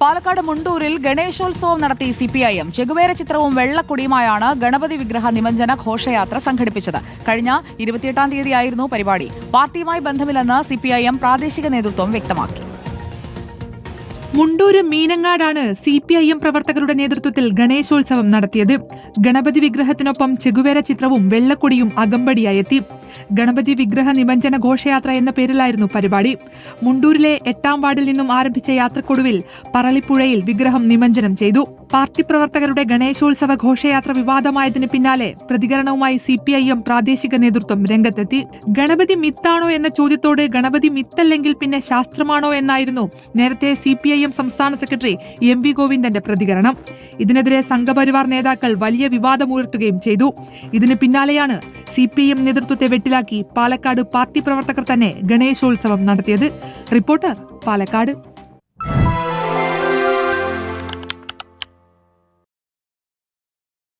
പാലക്കാട് മുണ്ടൂരിൽ ഗണേശോത്സവം നടത്തി CPIM. Che Guevara ചിത്രവും വെള്ളക്കൊടിയുമായാണ് ഗണപതി വിഗ്രഹ നിമജ്ജന ഘോഷയാത്ര സംഘടിപ്പിച്ചത്. കഴിഞ്ഞ 28-ാം തീയതിയായിരുന്നു പരിപാടി. പാർട്ടിയുമായി ബന്ധമില്ലെന്ന് സിപിഐഎം പ്രാദേശിക നേതൃത്വം വ്യക്തമാക്കി. മുണ്ടൂര് മീനങ്ങാടാണ് സിപിഐഎം പ്രവർത്തകരുടെ നേതൃത്വത്തിൽ ഗണേശോത്സവം നടത്തിയത്. ഗണപതി വിഗ്രഹത്തിനൊപ്പം ചെഗുവേര ചിത്രവും വെള്ളക്കൊടിയും അകമ്പടിയായെത്തി. ഗണപതി വിഗ്രഹ നിമജ്ജന ഘോഷയാത്ര എന്ന പേരിലായിരുന്നു പരിപാടി. മുണ്ടൂരിലെ 8-ാം വാർഡിൽ നിന്നും ആരംഭിച്ച യാത്രക്കൊടുവിൽ പറളിപ്പുഴയിൽ വിഗ്രഹം നിമജ്ജനം ചെയ്തു. പാർട്ടി പ്രവർത്തകരുടെ ഗണേശോത്സവ ഘോഷയാത്ര വിവാദമായതിന് പിന്നാലെ പ്രതികരണവുമായി സിപിഐഎം പ്രാദേശിക നേതൃത്വം രംഗത്തെത്തി. ഗണപതി മിത്താണോ എന്ന ചോദ്യത്തോട് ഗണപതി മിത്തല്ലെങ്കിൽ പിന്നെ ശാസ്ത്രമാണോ എന്നായിരുന്നു നേരത്തെ സിപിഐഎം സംസ്ഥാന സെക്രട്ടറി എം വി ഗോവിന്ദന്റെ പ്രതികരണം. ഇതിനെതിരെ സംഘപരിവാർ നേതാക്കൾ വലിയ വിവാദമുയർത്തുകയും ചെയ്തു. ഇതിന് പിന്നാലെയാണ് സിപിഐഎം നേതൃത്വത്തെ വെട്ടിലാക്കി പാലക്കാട് പാർട്ടി പ്രവർത്തകർ തന്നെ ഗണേശോത്സവം നടത്തിയത്. റിപ്പോർട്ടർ, പാലക്കാട്.